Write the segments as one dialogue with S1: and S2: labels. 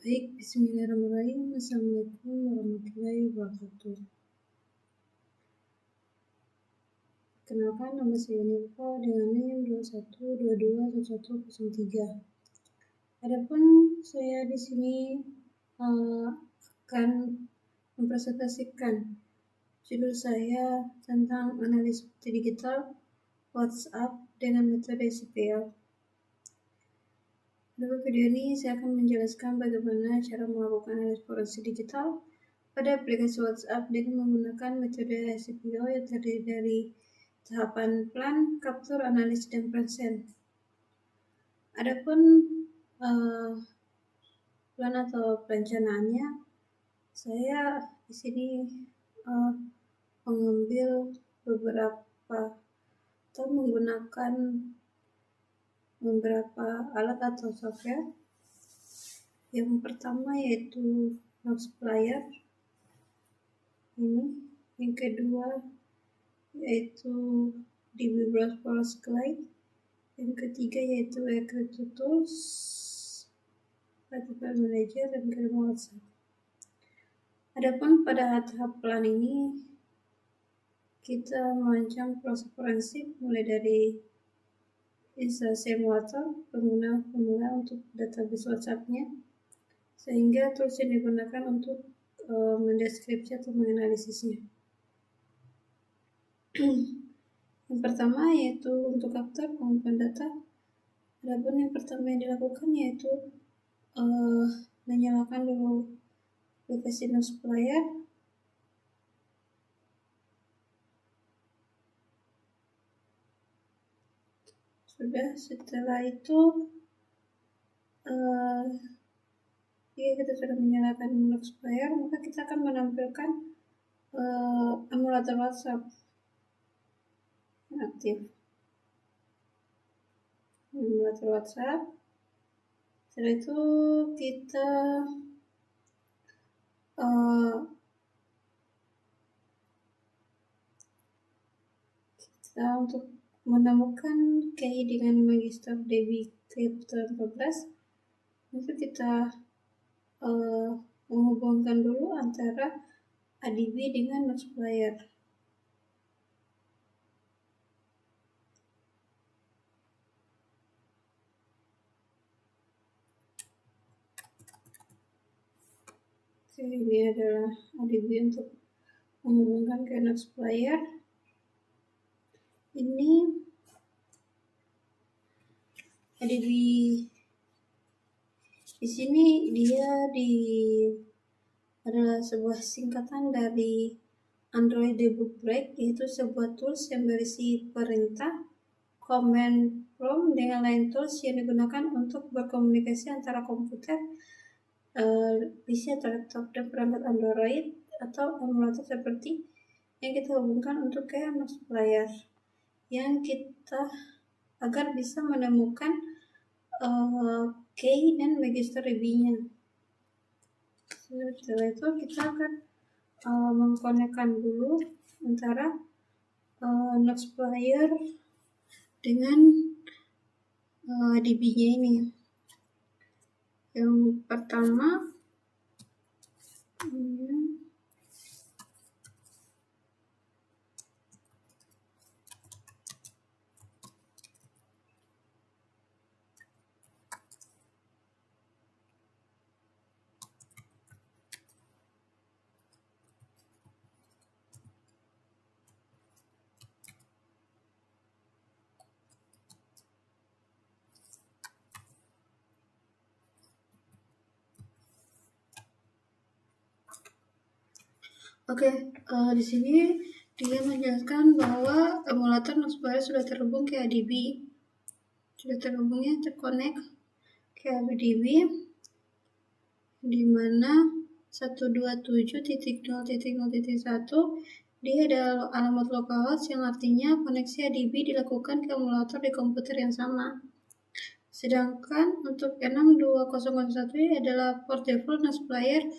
S1: Baik, bismillahirrahmanirrahim. Assalamualaikum warahmatullahi wabarakatuh. Kenalkan, nama saya Nifa dengan NIM 21221103. Adapun saya di sini akan mempresentasikan judul saya tentang analisis bukti digital WhatsApp dengan metode SQL. Dalam video ini saya akan menjelaskan bagaimana cara melakukan analisis forensik digital pada aplikasi WhatsApp dengan menggunakan metode SQL yang terdiri dari tahapan plan, capture, analis, dan present. Adapun plan atau perencanaannya, saya di sini mengambil beberapa atau menggunakan beberapa alat atau software. Yang pertama yaitu Notesplayer ini, yang kedua yaitu DB Browse for Glide, yang ketiga yaitu Crypto Tools, Article Manager, dan kelima WhatsApp. Adapun pada tahap plan ini kita merancang proses forensik mulai dari instalasi emulator, penggunaan formula untuk database WhatsApp-nya, sehingga tools yang digunakan untuk mendeskripsi atau menganalisisnya. Yang pertama yaitu untuk capture pengumpulan data. Adapun yang pertama yang dilakukan yaitu menyalakan dulu aplikasi Notesplayer. Setelah itu jika kita sudah menyalakan Notesplayer, maka kita akan menampilkan emulator WhatsApp aktif. Emulator WhatsApp. Setelah itu kita untuk menemukan key dengan Magister DB Crypto 14, itu kita menghubungkan dulu antara ADB dengan Notesplayer. Ini adalah ADB untuk menghubungkan ke Notesplayer. Ini ADB di sini dia adalah sebuah singkatan dari Android Debug Break, yaitu sebuah tools yang berisi perintah, command prompt dengan lain tools yang digunakan untuk berkomunikasi antara komputer, PC atau laptop, dan perangkat Android atau emulator seperti yang kita hubungkan untuk ke Notesplayer, yang kita agar bisa menemukan key dan Magister DB-nya. Setelah itu kita akan mengkonekkan dulu antara Notesplayer dengan DB-nya ini. Yang pertama di sini dia menjelaskan bahwa emulator Notesplayer sudah terhubung ke ADB, terkonek ke ADB, di mana 127.0.0.1 dia ada alamat localhost, yang artinya koneksi ADB dilakukan ke emulator di komputer yang sama. Sedangkan untuk 62001 adalah port default Notesplayer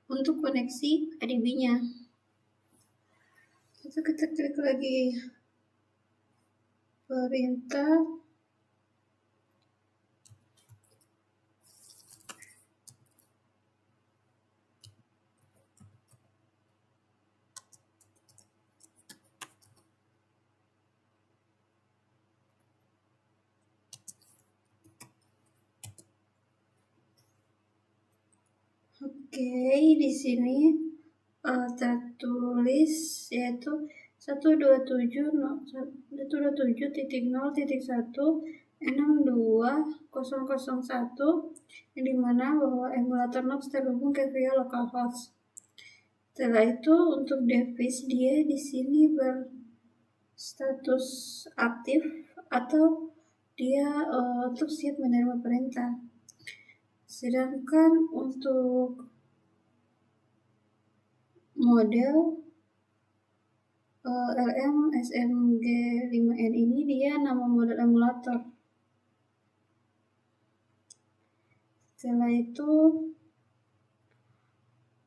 S1: untuk koneksi ADB-nya. Itu kita klik lagi perintah. Oke, di sini tertulis yaitu 127.0.1.62001 yang dimana bahwa emulator Nox terhubung ke via localhost. Setelah itu untuk device dia di sini berstatus aktif atau dia untuk siap menerima perintah. Sedangkan untuk model LM-SMG5N ini dia nama model emulator. Setelah itu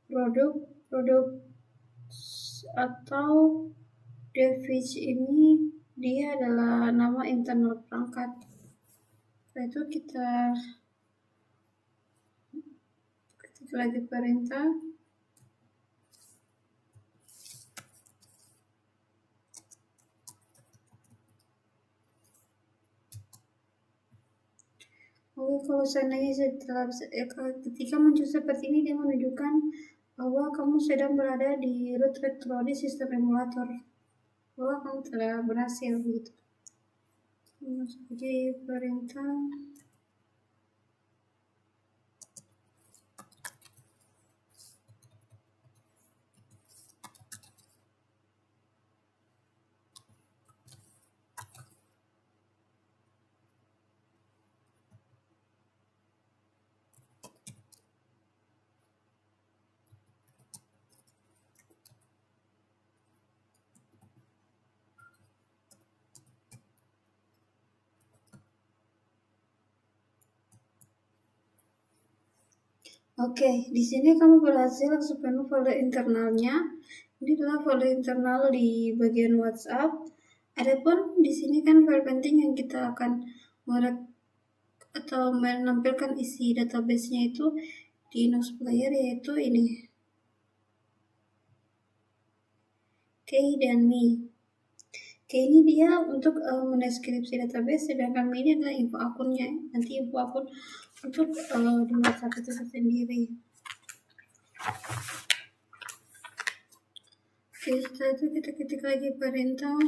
S1: produk atau device ini dia adalah nama internal perangkat. Setelah itu kita ketik lagi perintah. Kalau seandainya ketika muncul seperti ini, dia menunjukkan bahwa kamu sedang berada di root retro di sistem emulator, bahwa kamu telah berhasil gitu. Masuk aja perintah. Oke, di sini kamu berhasil sepenuh folder internalnya. Ini adalah folder internal di bagian WhatsApp. Adapun di sini kan file penting yang kita akan atau menampilkan isi database-nya itu di Nox Player, yaitu ini K dan Mi. K ini dia untuk mendeskripsi database, sedangkan Mi ini adalah info akunnya. Nanti info akun untuk di WhatsApp itu sendiri. Oke, setelah itu kita ketik lagi perintah.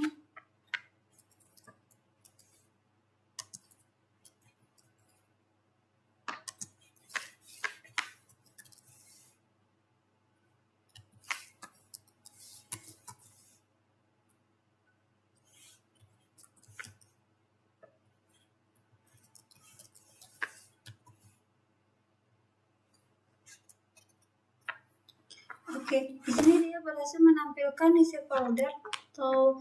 S1: Oke, di sini dia berhasil menampilkan isi folder atau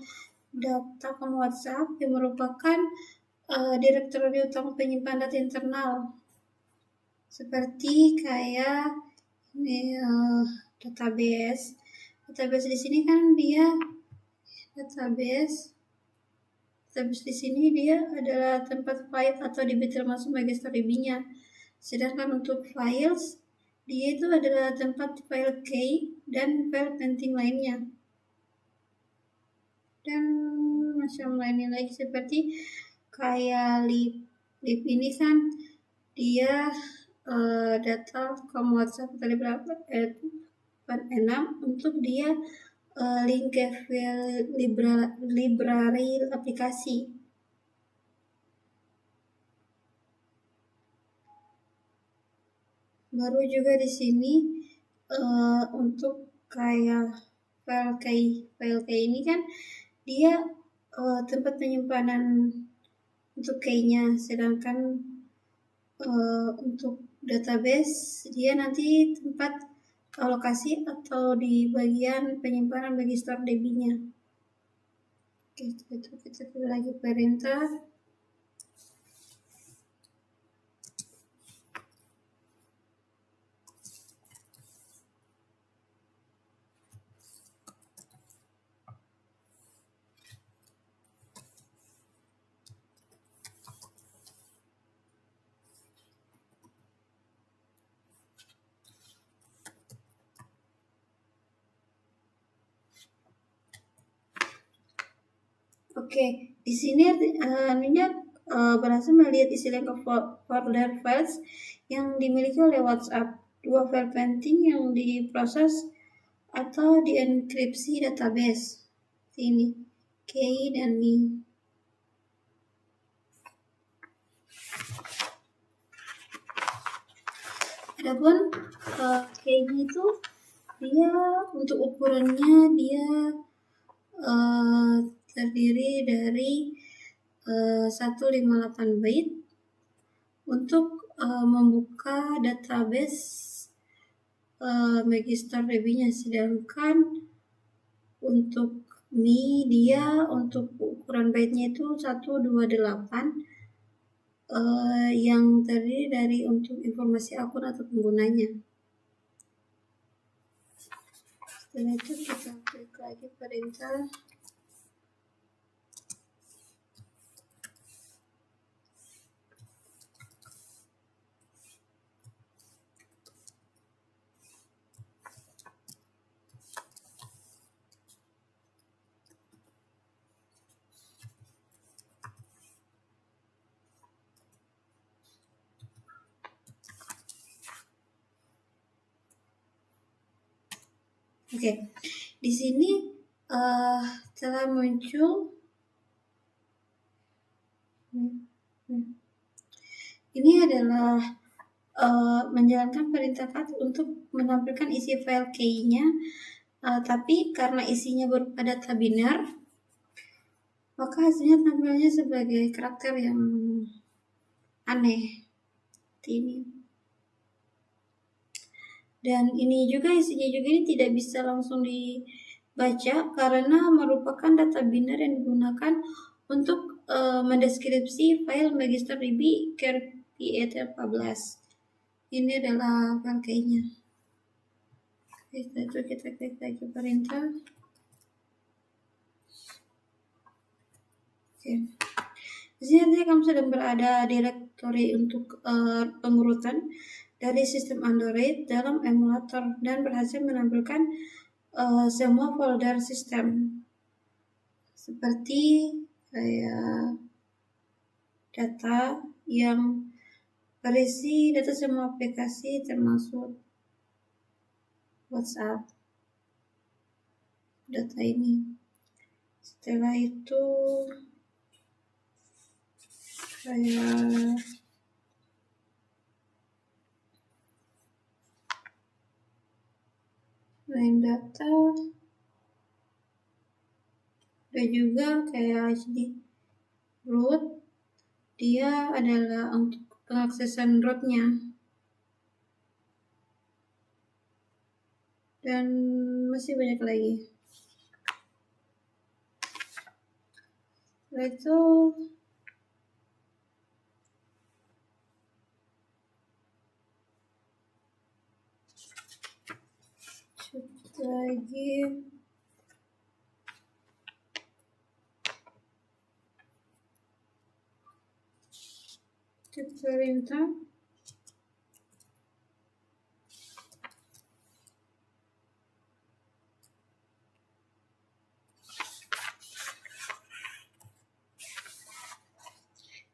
S1: data akun WhatsApp yang merupakan direktori utama penyimpanan data internal. Seperti kayak ini database. Database di sini kan dia database di sini dia adalah tempat file atau DB termasuk Magister DB-nya. Sedangkan untuk files dia itu adalah tempat file key dan file penting lainnya. Dan macam lainnya lagi seperti kayak lib ini kan dia data kamu WhatsApp tadi berapa 6 untuk dia link ke file library aplikasi. Baru juga di sini untuk kayak file key ini kan dia tempat penyimpanan untuk key-nya, sedangkan untuk database dia nanti tempat alokasi atau di bagian penyimpanan bagi store DB-nya. Oke, itu kita pilih lagi perintah. Oke, di sini berhasil melihat isi link folder files yang dimiliki oleh WhatsApp. dua file penting yang diproses atau dienkripsi database. Ini key dan me. Adapun key itu dia untuk ukurannya dia terdiri dari 158 bit untuk membuka database Magister DB-nya, sedangkan untuk me dia untuk ukuran byte-nya itu 128 yang terdiri dari untuk informasi akun atau penggunanya. Setelah itu kita klik lagi perintah. Oke, di sini telah muncul ini adalah menjalankan perintah cat untuk menampilkan isi file key-nya, tapi karena isinya berupa data biner, maka hasilnya tampilnya sebagai karakter yang aneh seperti ini. Dan ini juga isinya juga ini tidak bisa langsung dibaca karena merupakan data biner yang digunakan untuk mendeskripsi file Magister DB KRP14. Ini adalah file key-nya. Setelah itu kita klik lagi perintah. Oke. Di sini nanti kamu sedang berada direktori untuk pengurutan dari sistem Android dalam emulator dan berhasil menampilkan semua folder sistem seperti data yang berisi data semua aplikasi termasuk WhatsApp, data ini. Setelah itu saya main data dan juga kayak HD root, dia adalah untuk pengaksesan rootnya dan masih banyak lagi. Setelah itu lagi perintah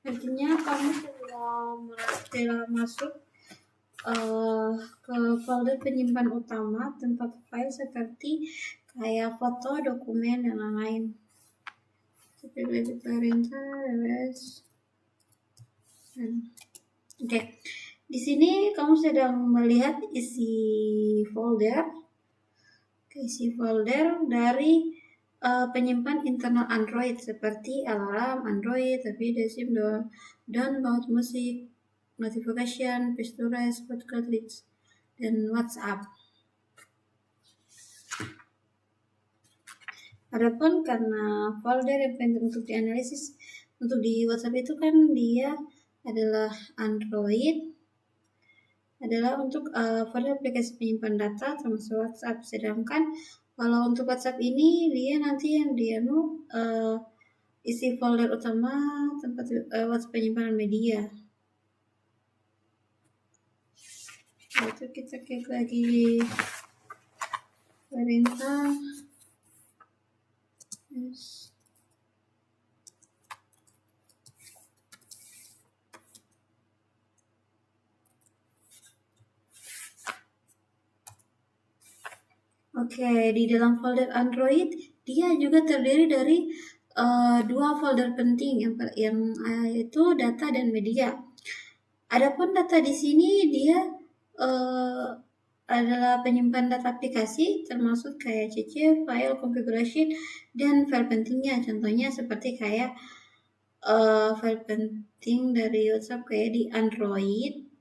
S1: artinya kamu telah masuk ke folder penyimpan utama tempat file seperti kayak foto, dokumen, dan lain-lain. Seperti perintah ls. Oke, di sini kamu sedang melihat isi folder dari penyimpan internal Android seperti alarm Android, video, download musik, notification, push to rise, podcast list, dan WhatsApp. Adapun karena folder yang penting untuk dianalisis untuk di WhatsApp itu kan dia adalah Android, adalah untuk folder aplikasi penyimpan data termasuk WhatsApp. Sedangkan kalau untuk WhatsApp ini dia nanti yang dia isi folder utama tempat WhatsApp penyimpanan media. Itu kita klik lagi perintah yes. Oke, di dalam folder Android dia juga terdiri dari dua folder penting yang itu data dan media. Adapun data di sini dia uh, adalah penyimpan data aplikasi termasuk kayak CC, file, configuration, dan file pentingnya. Contohnya seperti kayak file penting dari WhatsApp kayak di Android,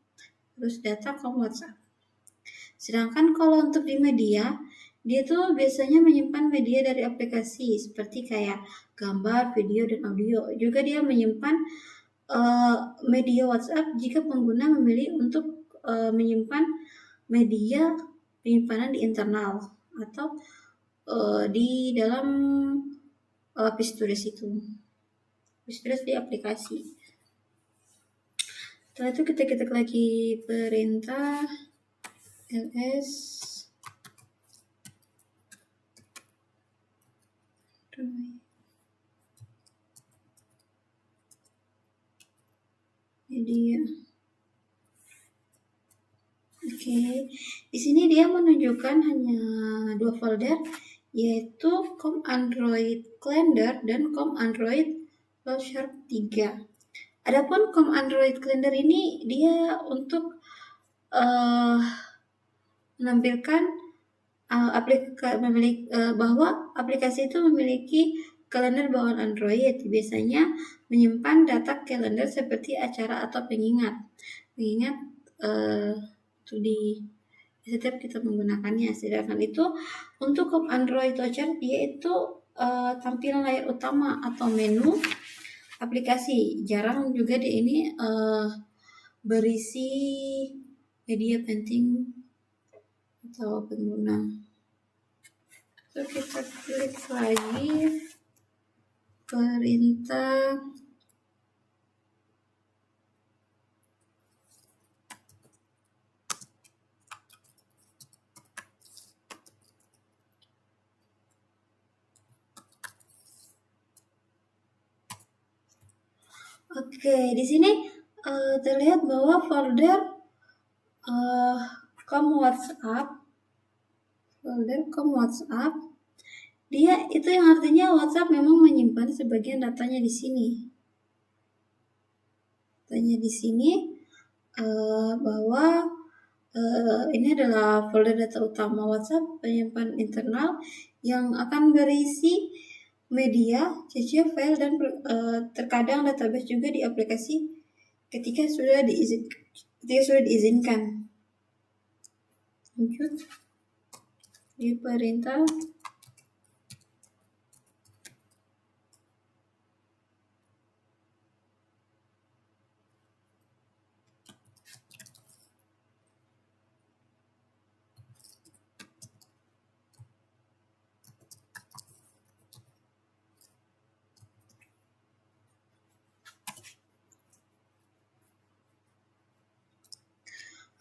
S1: terus data kom WhatsApp. Sedangkan kalau untuk di media, dia tuh biasanya menyimpan media dari aplikasi seperti kayak gambar, video, dan audio. Juga dia menyimpan media WhatsApp jika pengguna memilih untuk menyimpan media penyimpanan di internal atau di dalam Pisturis itu. Pisturis di aplikasi. Setelah itu kita ketik lagi perintah ls media. Oke, di sini dia menunjukkan hanya dua folder, yaitu com Android Calendar dan com Android Sharp 3. Adapun com Android Calendar ini dia untuk menampilkan bahwa aplikasi itu memiliki kalender bawaan Android. Biasanya menyimpan data kalender seperti acara atau pengingat itu di setiap kita menggunakannya. Sedangkan itu untuk Android Toucher dia itu tampilan layar utama atau menu aplikasi. Jarang juga di ini berisi media penting atau pengguna. So kita klik lagi perintah Oke, di sini terlihat bahwa folder com WhatsApp dia itu yang artinya WhatsApp memang menyimpan sebagian datanya di sini. Datanya di sini bahwa ini adalah folder data utama WhatsApp penyimpan internal yang akan berisi media, CC, file, dan terkadang database juga di aplikasi ketika sudah diizinkan. Lanjut di perintah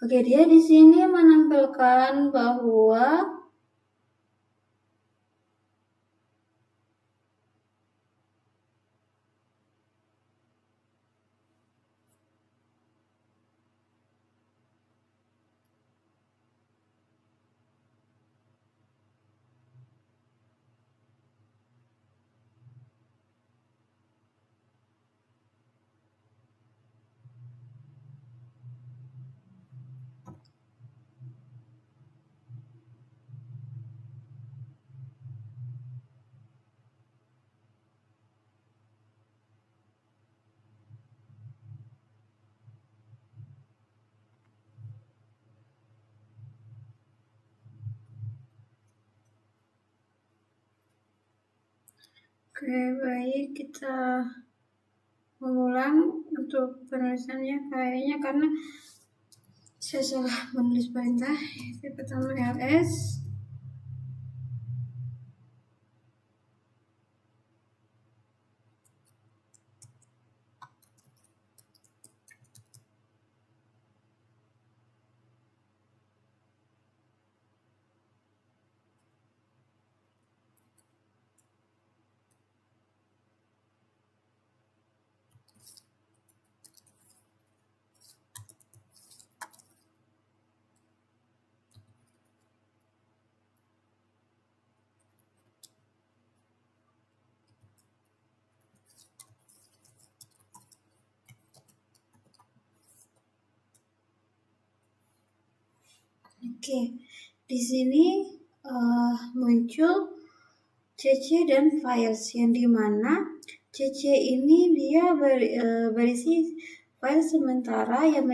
S1: Oke, dia di sini menampilkan bahwa Oke, baik, kita mengulang untuk penulisannya kayaknya karena saya salah menulis perintah. Yang pertama ls Oke, di sini muncul CC dan files yang dimana CC ini dia berisi file sementara yang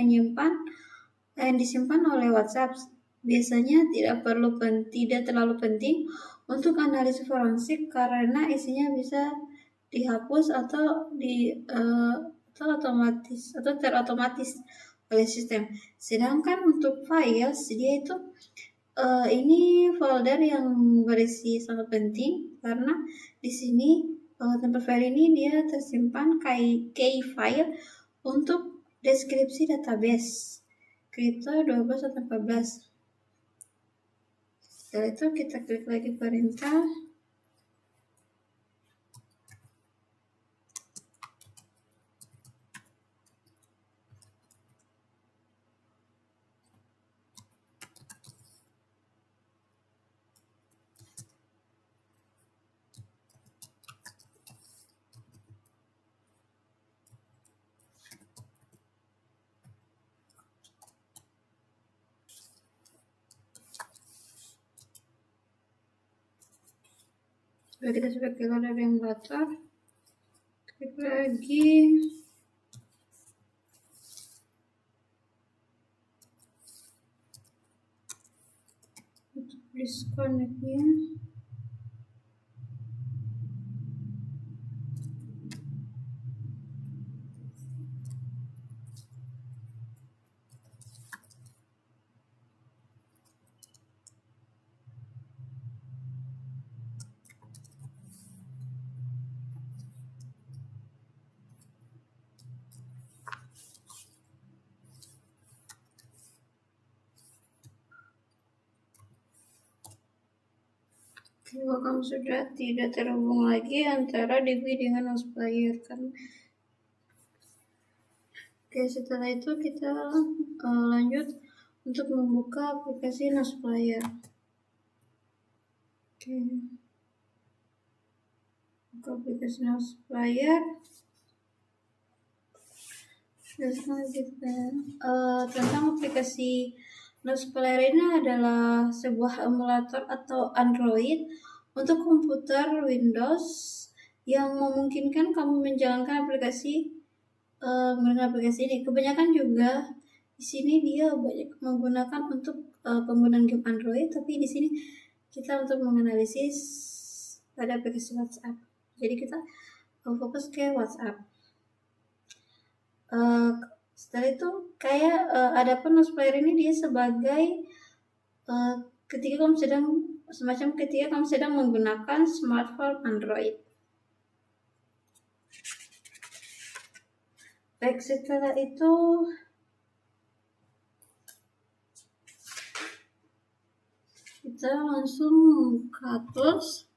S1: disimpan oleh WhatsApp. Biasanya tidak terlalu penting untuk analisis forensik karena isinya bisa dihapus atau terotomatis oleh sistem. Sedangkan untuk files dia itu ini folder yang berisi sangat penting karena di sini tempat file ini dia tersimpan key file untuk deskripsi database Crypto 12 atau 14. Setelah itu kita klik lagi perintah. Supaya kita sudah keluar dari emulator, klik lagi. Untuk disconnect-nya. Kalau kamu sudah tidak terhubung lagi antara DB dengan Nosplayer kan. Oke, setelah itu kita lanjut untuk membuka aplikasi Nosplayer. Oke, buka aplikasi Nosplayer. Tentang aplikasi Nosplayer ini adalah sebuah emulator atau Android untuk komputer Windows yang memungkinkan kamu menjalankan aplikasi ini. Kebanyakan juga di sini dia banyak menggunakan untuk penggunaan game Android, tapi di sini kita untuk menganalisis pada aplikasi WhatsApp. Jadi kita fokus ke WhatsApp. Setelah itu adapun Nosplayer ini dia sebagai ketika kamu sedang menggunakan smartphone Android. Baik, setelah itu kita langsung buka tools,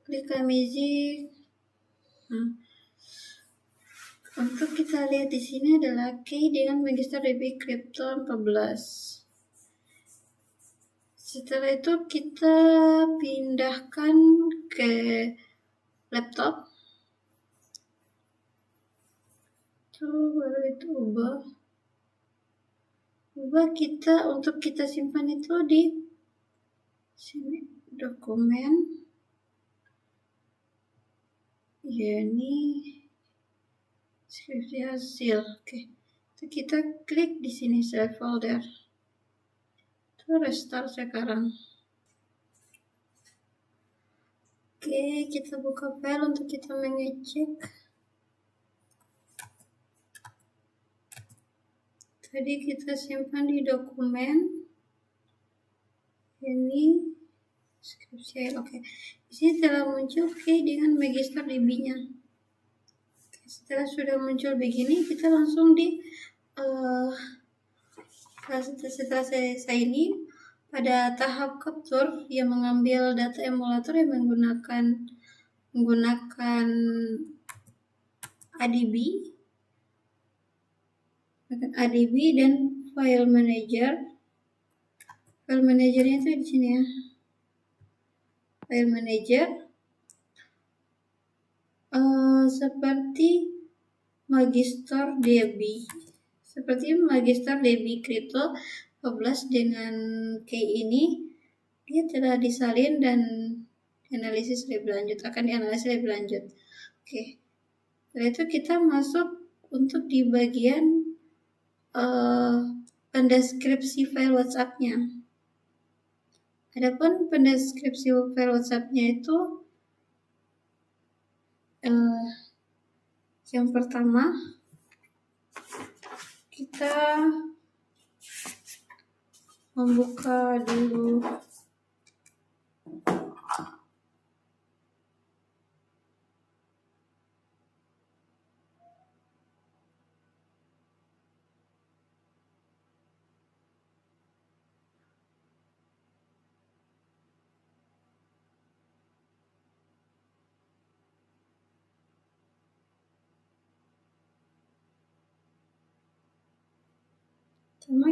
S1: klik music. Untuk kita lihat di sini adalah key dengan Magister DB Crypto 14. Setelah itu kita pindahkan ke laptop. Baru itu ubah kita untuk kita simpan itu di sini dokumen. Ya, ini deskripsi hasil. Oke. Itu kita klik di sini save folder. Itu restart sekarang. Oke, kita buka file untuk kita mengecek. Tadi kita simpan di dokumen. Ini deskripsi. Oke. Di sini telah muncul key dengan Magister DB-nya. Setelah sudah muncul begini, kita langsung setelah selesai ini pada tahap capture yang mengambil data emulator yang menggunakan ADB dan file manager. File managernya itu di sini ya. File manager seperti Magister DB Crypto 12 dengan key ini dia telah disalin dan dianalisis lebih lanjut, akan dianalisis lebih lanjut. Oke. Setelah itu kita masuk untuk di bagian pendeskripsi file WhatsApp-nya. Adapun pendeskripsi file WhatsApp-nya itu yang pertama kita membuka dulu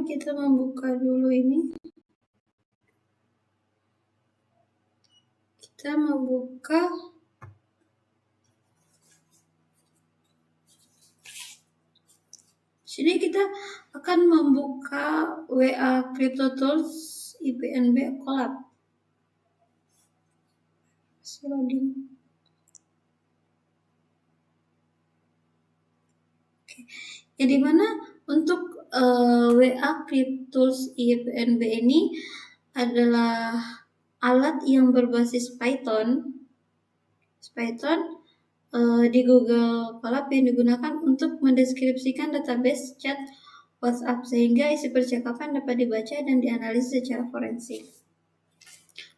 S1: kita membuka dulu ini. Kita membuka sini kita akan membuka WA Crypto Tools IPNB Collab. Loading. Oke. Ya, dimana untuk WA Crypto Tools IPNB ini adalah alat yang berbasis Python di Google Colab yang digunakan untuk mendeskripsikan database chat WhatsApp sehingga isi percakapan dapat dibaca dan dianalisis secara forensik.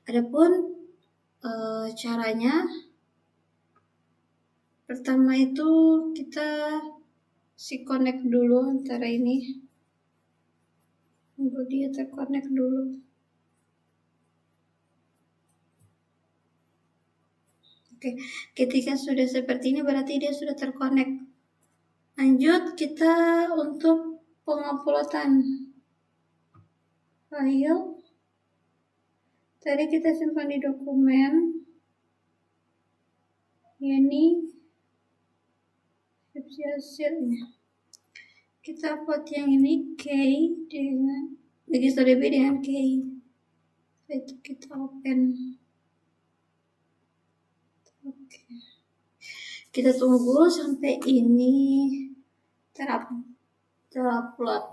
S1: Adapun caranya, pertama itu kita connect dulu antara ini. Tunggu dia terconnect dulu. Oke, ketika sudah seperti ini berarti dia sudah terconnect. Lanjut kita untuk penguploadan file. Tadi kita simpan di dokumen. Ini hasilnya. Kita upload yang ini key dengan Megistore B dengan key. Itu kita open. Oke. Kita tunggu sampai ini terupload.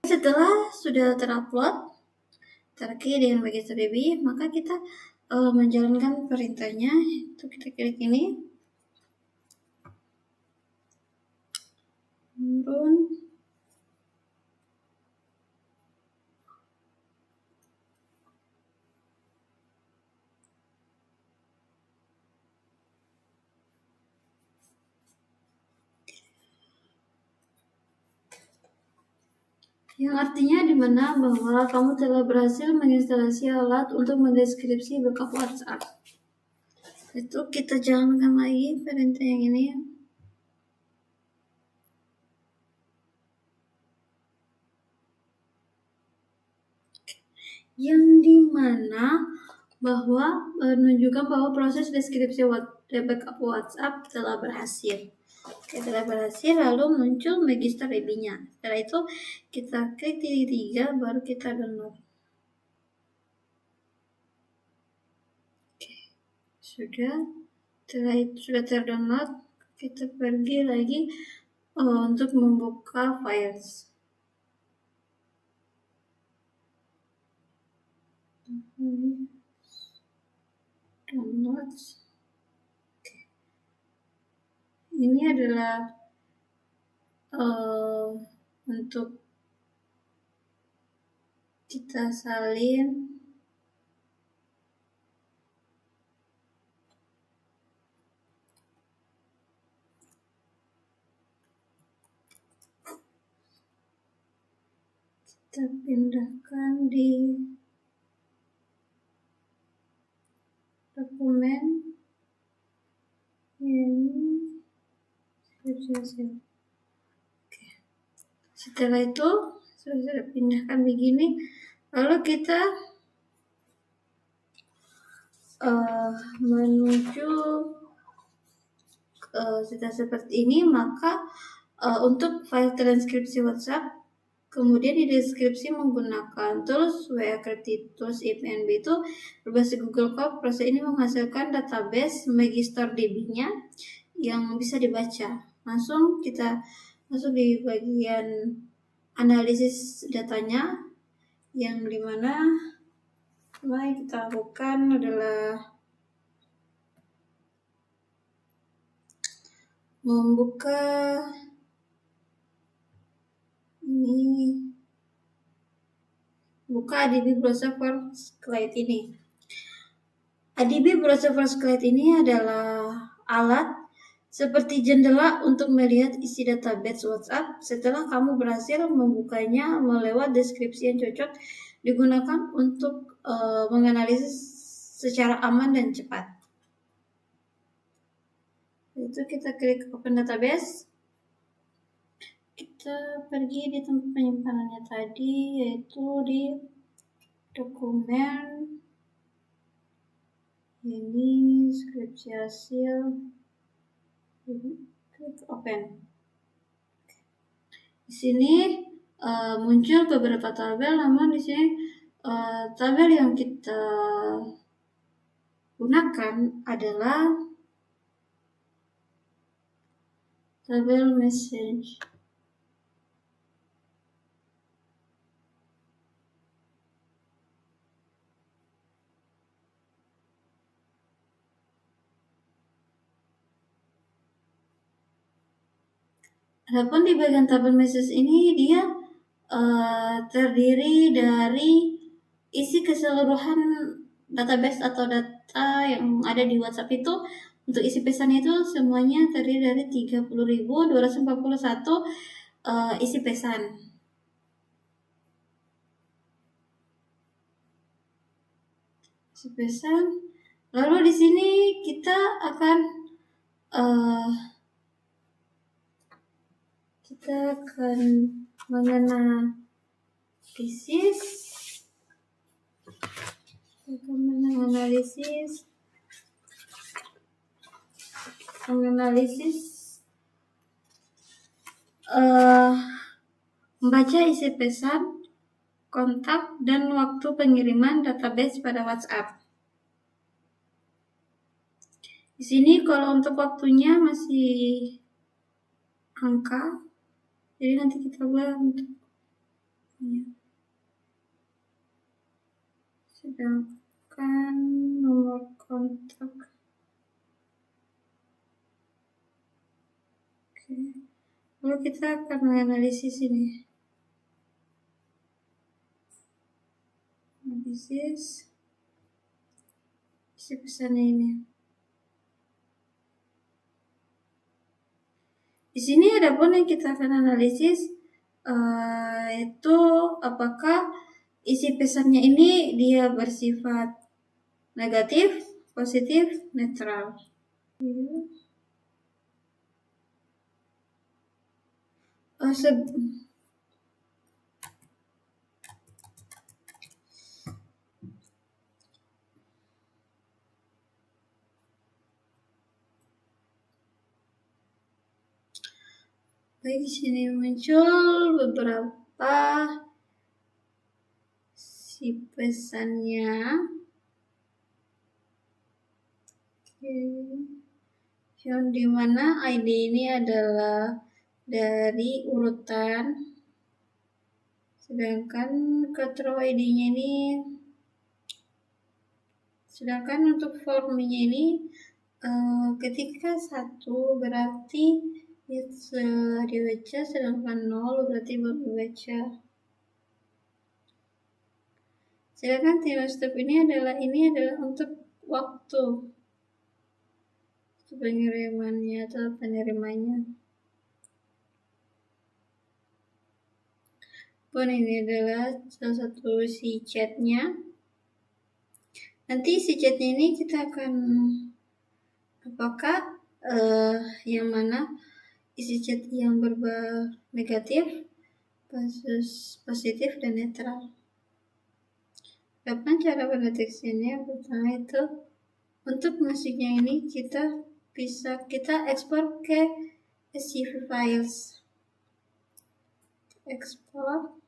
S1: Setelah sudah terupload terkait dengan Megistore B, maka kita menjalankan perintahnya. Itu kita klik ini. Turun. Yang artinya dimana bahwa kamu telah berhasil menginstalasi alat untuk mendeskripsi backup WhatsApp. Itu kita jalankan lagi perintah yang ini. Yang dimana bahwa menunjukkan bahwa proses deskripsi backup WhatsApp telah berhasil. Telah berhasil, lalu muncul Megistore B-nya. Setelah itu kita klik titik 3 baru kita download. Oke. Setelah itu sudah terdownload, kita pergi lagi untuk membuka files. Downloads. Ini adalah untuk kita salin kita pindahkan di dokumen ini. Oke. Setelah itu sudah pindahkan begini, lalu kita menuju sudah seperti ini, maka untuk file transkripsi WhatsApp Kemudian di deskripsi menggunakan tools WA-Creative Tools IPNB itu berbasis Google Cloud. Proses ini menghasilkan database Megistore DB-nya yang bisa dibaca. Langsung kita masuk di bagian analisis datanya, yang dimana yang kita lakukan adalah membuka ADB Browser for SQLite ini. ADB Browser for SQLite ini adalah alat seperti jendela untuk melihat isi database WhatsApp setelah kamu berhasil membukanya melewat deskripsi yang cocok, digunakan untuk menganalisis secara aman dan cepat. Itu kita klik Open Database. Kita pergi di tempat penyimpanannya tadi, yaitu di dokumen ini, skripsi hasil, klik Open. Di sini muncul beberapa tabel, namun di sini tabel yang kita gunakan adalah tabel message. Adapun di bagian tabel message ini dia terdiri dari isi keseluruhan database atau data yang ada di WhatsApp itu. Untuk isi pesan itu semuanya terdiri dari 30.241 isi pesan. Lalu di sini kita akan menganalisis membaca isi pesan, kontak, dan waktu pengiriman database pada WhatsApp. Di sini kalau untuk waktunya masih angka, jadi nanti kita buat untuk sedangkan nomor kontak. Lalu kita akan menganalisis ini. Analisis isi pesannya ini. Di sini ada pun yang kita akan analisis itu apakah isi pesannya ini dia bersifat negatif, positif, netral. Baik, di sini muncul beberapa si pesannya. Yang dimana ID ini adalah dari urutan, sedangkan control ID-nya ini, sedangkan untuk formnya ini ketika 1 berarti setelah dibaca, sedangkan 0 berarti baru dibaca. Sedangkan timestamp ini adalah untuk waktu pengirimannya atau penerimanya. Pun ini adalah salah satu si chatnya. Nanti si chatnya ini kita akan apakah yang mana isi chat yang berbau negatif, positif, dan netral. Kapan cara pendeteksinya? Pertama itu untuk musiknya ini kita ekspor ke CSV files. Ekspor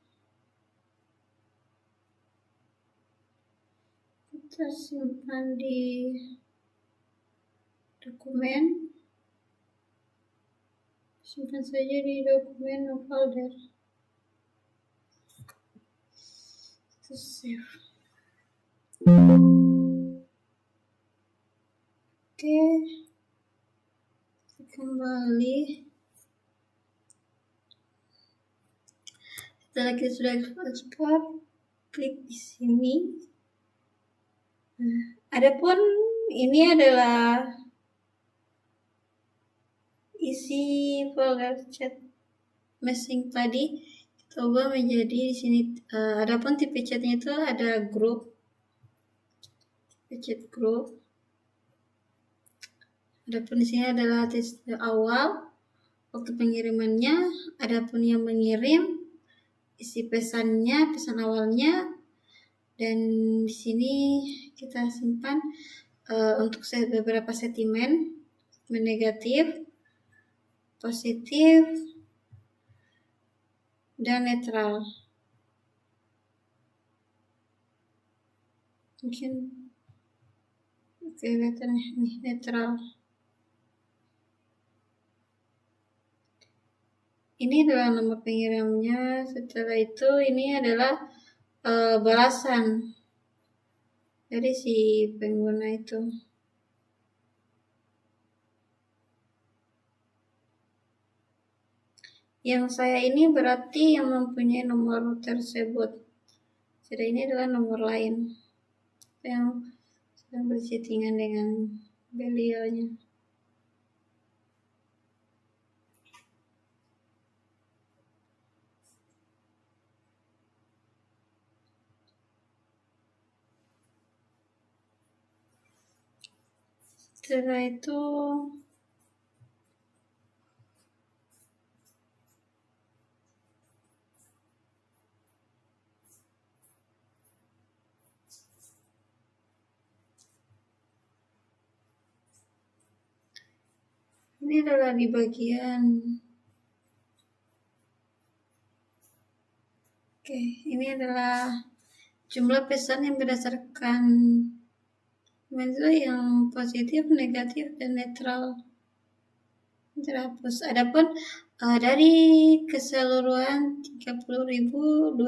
S1: kita simpan di dokumen, simpan saja di dokumen folder, itu save. Oke, kembali. Setelah kita sudah ekspor, klik di sini. Nah, adapun ini adalah isi folder chat messaging tadi, kita ubah menjadi di sini. Adapun tipe chatnya itu ada grup, tipe chat grup. Adapun di sini adalah teks awal, waktu pengirimannya. Adapun yang mengirim, isi pesannya, pesan awalnya. Dan di sini kita simpan untuk beberapa sentimen negatif, positif, dan netral. Mungkin oke, lihat nih netral. Ini adalah nama pengirimnya. Setelah itu ini adalah balasan dari si pengguna itu. Yang saya ini berarti yang mempunyai nomor tersebut. Jadi ini adalah nomor lain yang sedang berchattingan dengan beliaunya. Setelah itu ini adalah di bagian ini adalah jumlah pesan yang berdasarkan itu yang positif, negatif, dan netral terhapus. Adapun dari keseluruhan 30.241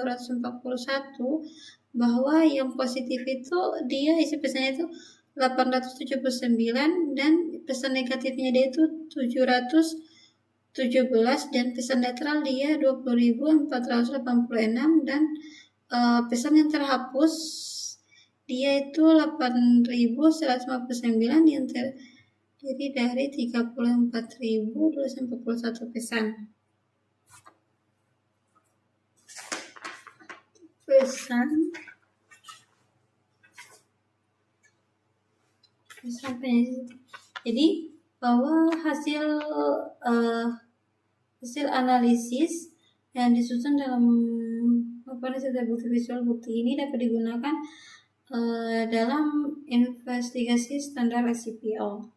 S1: bahwa yang positif itu dia isi pesannya itu 879 dan pesan negatifnya dia itu 717 dan pesan netral dia 20.486 dan pesan yang terhapus dia itu 8.159 yang terdiri dari 34.241 pesan. Jadi bahwa hasil analisis yang disusun dalam bukti visual bukti ini dapat digunakan dalam investigasi standar SCPL.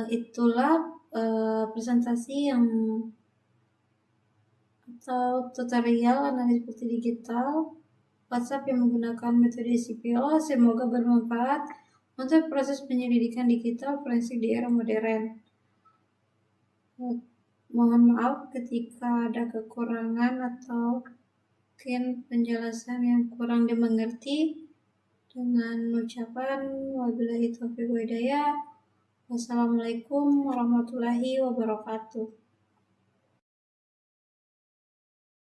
S1: Itulah presentasi yang atau tutorial analisis bukti digital WhatsApp yang menggunakan metode SCPL. Semoga bermanfaat untuk proses penyelidikan digital forensik di era modern. Mohon maaf ketika ada kekurangan atau mungkin penjelasan yang kurang dimengerti. Dengan ucapan wabillahi taufiq wal hidayah. Wassalamualaikum warahmatullahi wabarakatuh.